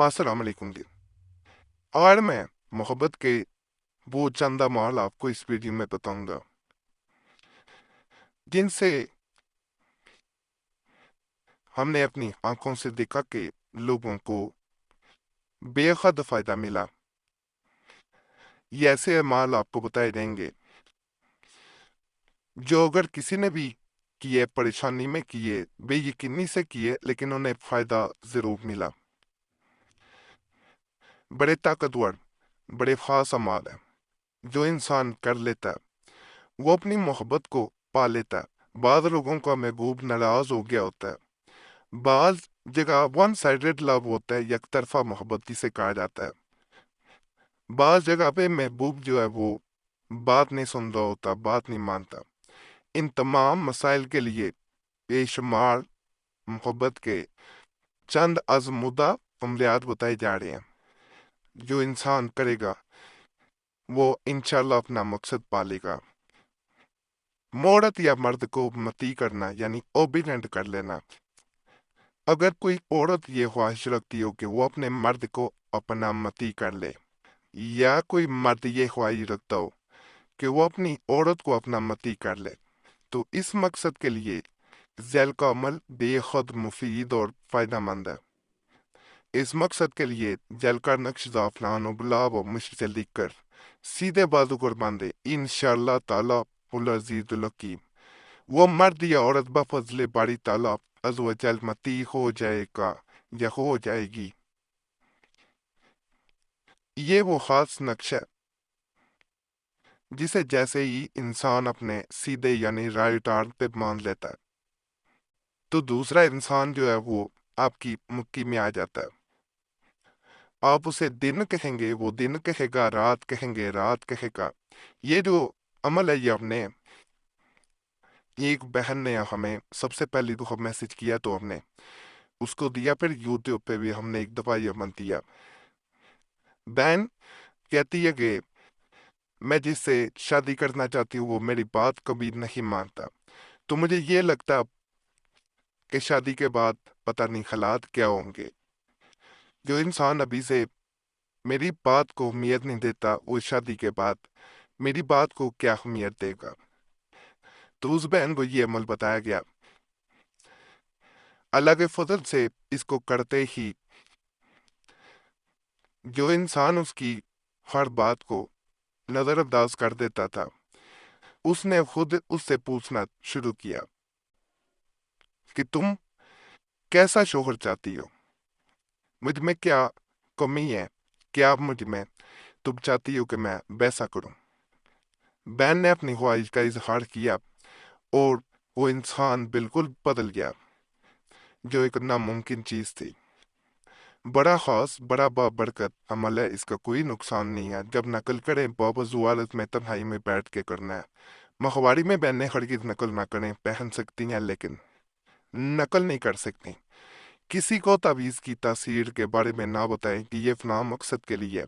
السلام علیکم جی۔ اور میں محبت کے وہ چند اعمال آپ کو اس ویڈیو میں بتاؤں گا جن سے ہم نے اپنی آنکھوں سے دیکھا کہ لوگوں کو بے حد فائدہ ملا۔ یہ ایسے اعمال آپ کو بتائے جائیں گے جو اگر کسی نے بھی کیے، پریشانی میں کیے، بے یقینی سے کیے، لیکن انہیں فائدہ ضرور ملا۔ بڑے طاقتور، بڑے خاص اعمال ہیں جو انسان کر لیتا ہے، وہ اپنی محبت کو پا لیتا ہے۔ بعض لوگوں کا محبوب ناراض ہو گیا ہوتا ہے، بعض جگہ ون سائیڈڈ لو ہوتا ہے، یک طرفہ محبت جسے کہا جاتا ہے۔ بعض جگہ پہ محبوب جو ہے وہ بات نہیں سن رہا ہوتا، بات نہیں مانتا۔ ان تمام مسائل کے لیے بے شمار محبت کے چند آزمودہ عملیات بتائے جا رہے ہیں۔ جو انسان کرے گا وہ انشاءاللہ اپنا مقصد پالے گا۔ عورت یا مرد کو مطیع کرنا یعنی اوبیڈینٹ کر لینا۔ اگر کوئی عورت یہ خواہش رکھتی ہو کہ وہ اپنے مرد کو اپنا مطیع کر لے، یا کوئی مرد یہ خواہش رکھتا ہو کہ وہ اپنی عورت کو اپنا مطیع کر لے، تو اس مقصد کے لیے ذیل کا عمل بے حد مفید اور فائدہ مند ہے۔ اس مقصد کے لیے ذیل کا نقش زعفران و گلاب و مشک سے لکھ کر سیدھے بازو پر باندھے، انشاءاللہ تعالیٰ العزیز الحکیم وہ مرد یا عورت بفضل باری تعالیٰ عز و جل مطیع ہو جائے گا یا ہو جائے گی۔ یہ وہ خاص نقش ہے جسے جیسے ہی انسان اپنے سیدھے یعنی رائٹ آرم پہ باندھ لیتا ہے تو دوسرا انسان جو ہے وہ آپ کی مٹھی میں آ جاتا ہے۔ آپ اسے دن کہیں گے، وہ دن کہے گا، رات کہیں گے، رات کہے گا۔ یہ جو عمل ہے یہ ہم نے ایک بہن نے ہمیں سب سے پہلی دفعہ میسج کیا تو ہم نے اس کو دیا، پھر یوٹیوب پہ بھی ہم نے ایک دفعہ یہ عمل دیا۔ بہن کہتی ہے کہ میں جس سے شادی کرنا چاہتی ہوں وہ میری بات کبھی نہیں مانتا، تو مجھے یہ لگتا کہ شادی کے بعد پتہ نہیں حالات کیا ہوں گے۔ جو انسان ابھی سے میری بات کو اہمیت نہیں دیتا، وہ شادی کے بعد میری بات کو کیا اہمیت دے گا؟ تو اس بہن کو یہ عمل بتایا گیا۔ اللہ کے فضل سے اس کو کرتے ہی جو انسان اس کی ہر بات کو نظر انداز کر دیتا تھا، اس نے خود اس سے پوچھنا شروع کیا کہ تم کیسا شوہر چاہتی ہو، مجھ میں کیا کمی ہے، کیا مجھ میں تم چاہتی ہو کہ میں ویسا کروں۔ بہن نے اپنی خواہش کا اظہار کیا اور وہ انسان بالکل بدل گیا، جو ایک ناممکن چیز تھی۔ بڑا خاص، بڑا بابرکت عمل ہے، اس کا کوئی نقصان نہیں ہے۔ جب نقل کریں باوضو حالت میں تنہائی میں بیٹھ کے کرنا ہے۔ ماہواری میں بہنیں ہرگز نقل نہ کریں، پہن سکتی ہیں لیکن نقل نہیں کر سکتی۔ کسی کو تعویذ کی تاثیر کے بارے میں نہ بتائیں کہ یہ فلاں مقصد کے لیے ہے۔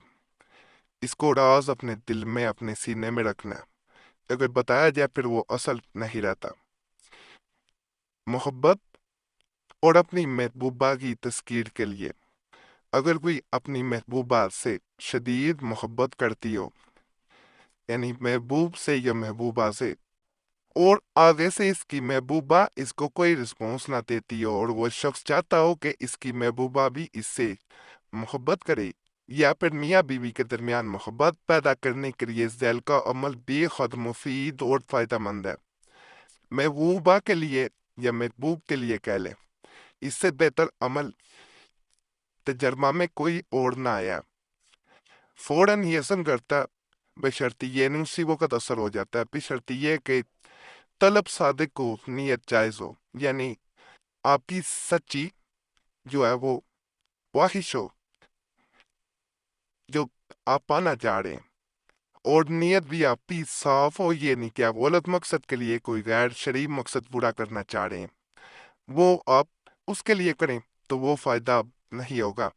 اس کو راز اپنے دل میں، اپنے سینے میں رکھنا ہے۔ اگر بتایا جائے پھر وہ اصل نہیں رہتا۔ محبت اور اپنی محبوبہ کی تذکیر کے لیے اگر کوئی اپنی محبوبہ سے شدید محبت کرتی ہو، یعنی محبوب سے یا محبوبہ سے، اور آگے سے اس کی محبوبہ اس کو کوئی رسپانس نہ دیتی ہو، اور وہ شخص چاہتا ہو کہ اس کی محبوبہ بھی اس سے محبت کرے، یا پھر میاں بیوی کے درمیان محبت پیدا کرنے کے لیے ذیل کا عمل بے حد مفید اور فائدہ مند ہے۔ محبوبہ کے لیے یا محبوب کے لیے کہہ لیں، اس سے بہتر عمل تجربہ میں کوئی اور نہ آیا۔ فوراً یہ عزم کرتا، بشرط یہ نہیں اسی وقت اثر ہو جاتا ہے، بشرط یہ کہ طلب صادق ہو، نیت جائز ہو، یعنی آپ کی سچی جو ہے وہ خواہش ہو جو آپ پانا چاہ رہے ہیں، اور نیت بھی آپ کی صاف ہو۔ یہ نہیں کہ آپ غلط مقصد کے لیے کوئی غیر شرعی مقصد پورا کرنا چاہ رہے ہیں، وہ آپ اس کے لیے کریں تو وہ فائدہ نہیں ہوگا۔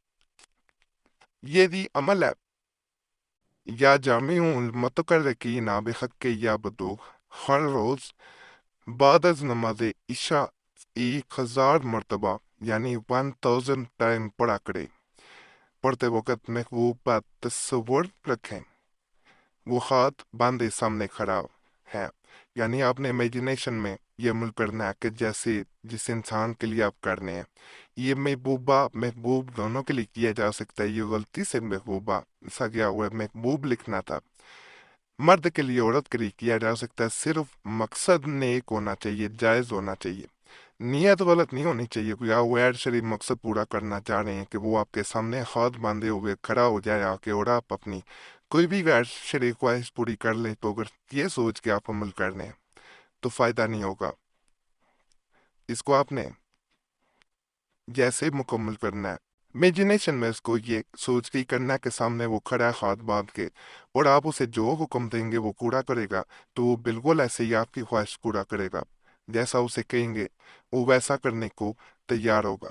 یہ بھی عمل ہے۔ یا جامع المتقرقین بحق یا بدوغ، ہر روز بعد از نماز عشاء 1000 مرتبہ یعنی 1000 ٹائم پڑھا کرے۔ پڑھتے وقت محبوب کا تصور رکھیں، وہ ہاتھ باندھے سامنے کھڑا ہے، یعنی آپ نے امیجنیشن میں یہ عمل کرنا ہے کہ جیسے جس انسان کے لیے آپ کرنے ہیں، یہ محبوبہ محبوب دونوں کے لیے کیا جا سکتا ہے۔ یہ غلطی سے محبوبہ سا گیا ہوا ہے، محبوب لکھنا تھا۔ مرد کے لیے عورت کے لیے کیا جا سکتا ہے، صرف مقصد نیک ہونا چاہیے، جائز ہونا چاہیے، نیت غلط نہیں ہونی چاہیے۔ کوئی آپ غیر شرعی مقصد پورا کرنا چاہ رہے ہیں کہ وہ آپ کے سامنے ہاتھ باندھے ہوئے کھڑا ہو جائے آ کے اور آپ اپنی کوئی بھی غیر شرعی خواہش پوری کر لیں، تو اگر یہ سوچ کے آپ عمل کر لیں تو فائدہ نہیں ہوگا۔ اس کو آپ نے جیسے مکمل کرنا ہے، امیجنیشن میں اس کو یہ سوچ کے ہی کرنا ہے کہ سامنے وہ کھڑا ہے ہاتھ باندھ کے، اور آپ اسے جو حکم دیں گے وہ پورا کرے گا، تو وہ بالکل ایسے ہی آپ کی خواہش پورا کرے گا، جیسا اسے کہیں گے وہ ویسا کرنے کو تیار ہوگا۔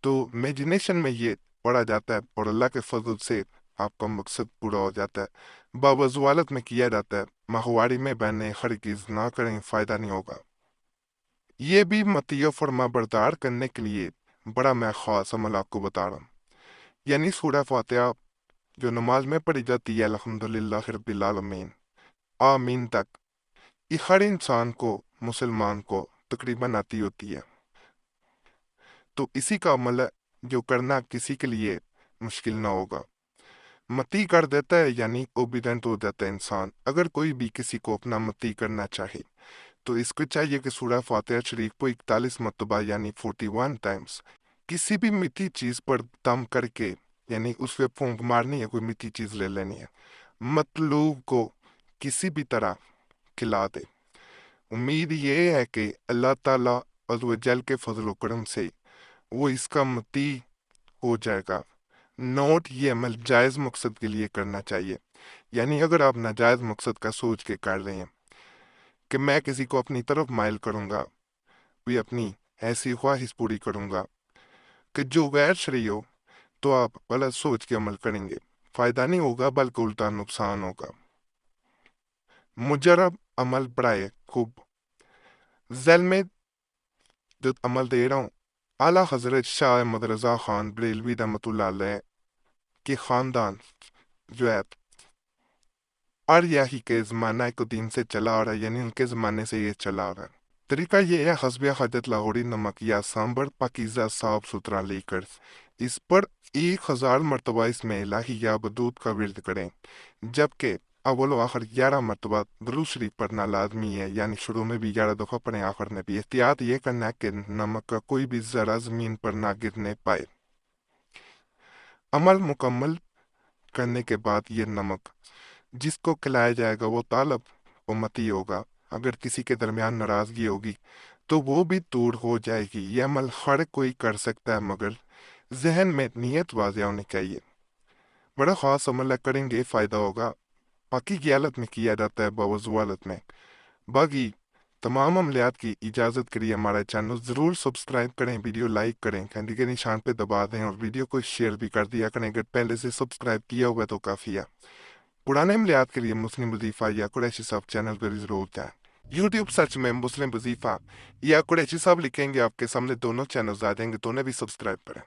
تو امیجنیشن میں یہ پڑھا جاتا ہے اور اللہ کے فضل سے آپ کا مقصد پورا ہو جاتا ہے۔ باوضو حالت میں کیا جاتا ہے، ماہواری میں بہنیں ہرگز نہ کریں، فائدہ نہیں ہوگا۔ یہ بھی مطیع فرما بردار کرنے کے لیے بڑا میں خاص عمل آپ کو بتا رہا ہوں، یعنی سورہ فاتحہ جو نماز میں پڑھی جاتی ہے، الحمدللہ رب العالمین آمین تک، یہ ہر انسان کو، مسلمان کو تقریباً آتی ہوتی ہے۔ تو اسی کا عمل ہے جو کرنا کسی کے لیے مشکل نہ ہوگا۔ متی کر دیتا ہے یعنی اوبیڈنٹ ہو جاتا ہے انسان۔ اگر کوئی بھی کسی کو اپنا متی کرنا چاہے تو اس کو چاہیے کہ سورہ فاتحہ شریف کو 41 مرتبہ یعنی 41 ٹائمز کسی بھی میٹھی چیز پر دم کر کے، یعنی اس پہ پھونک مارنی ہے، کوئی میٹھی چیز لے لینی ہے، مطلوب کو کسی بھی طرح کھلا دے۔ امید یہ ہے کہ اللہ تعالیٰ عز و جل کے فضل و کرم سے وہ اس کا متی ہو جائے گا۔ نوٹ، یہ عمل جائز مقصد کے لیے کرنا چاہیے، یعنی اگر آپ ناجائز مقصد کا سوچ کے کر رہے ہیں کہ میں کسی کو اپنی طرف مائل کروں گا، کوئی اپنی ایسی خواہش پوری کروں گا کہ جو غیر شرعی ہو، تو آپ غلط سوچ کے عمل کریں گے، فائدہ نہیں ہوگا بلکہ الٹا نقصان ہوگا۔ مجرب عمل برائے خوب ذیل میں جو عمل دے رہا ہوں، اعلیٰ حضرت شاہ احمد رضا خان بریلوی رحمۃ اللہ علیہ کے خاندان جو ہے آریاہی کے زمانہ قدیم سے چلا آ رہا ہے، یعنی ان کے زمانے سے یہ چلا آ رہا ہے۔ طریقہ یہ ہے، حسب حاجت لاہوری نمک یا سانبر پاکیزہ صاف ستھرا لے کر اس پر 1000 مرتبہ اس میں الہی یا بدود کا ورد کریں، جبکہ اول و آخر 11 مرتبہ درود شریف پڑھنا لازمی ہے، یعنی شروع میں بھی 11 دفعہ پڑھیں، آخر میں بھی۔ احتیاط یہ کرنا ہے کہ نمک کا کوئی بھی ذرہ زمین پر نہ گرنے پائے۔ عمل مکمل کرنے کے بعد یہ نمک جس کو کھلایا جائے گا وہ طالب امتی ہوگا۔ اگر کسی کے درمیان ناراضگی ہوگی تو وہ بھی دور ہو جائے گی۔ یہ عمل ہر کوئی کر سکتا ہے، مگر ذہن میں نیت واضح ہونی چاہیے۔ بڑا خاص عمل ہے، کریں گے فائدہ ہوگا۔ پاکی کی حالت میں کیا جاتا ہے، باوضو حالت میں۔ باقی تمام عملیات کی اجازت کے لیے ہمارا چینل ضرور سبسکرائب کریں، ویڈیو لائک کریں، گھنٹی کے نشان پہ دبا دیں اور ویڈیو کو شیئر بھی کر دیا کریں۔ اگر پہلے سے سبسکرائب کیا ہوا تو کافی ہے۔ پرانے عملیات کے لیے مسلم وظیفہ یا قریشی صاحب چینل پر ضرور جائیں۔ یوٹیوب سرچ میں مسلم وظیفہ یا قریشی صاحب لکھیں گے، آپ کے سامنے دونوں چینلز آ جائیں گے، دونوں بھی سبسکرائب کریں۔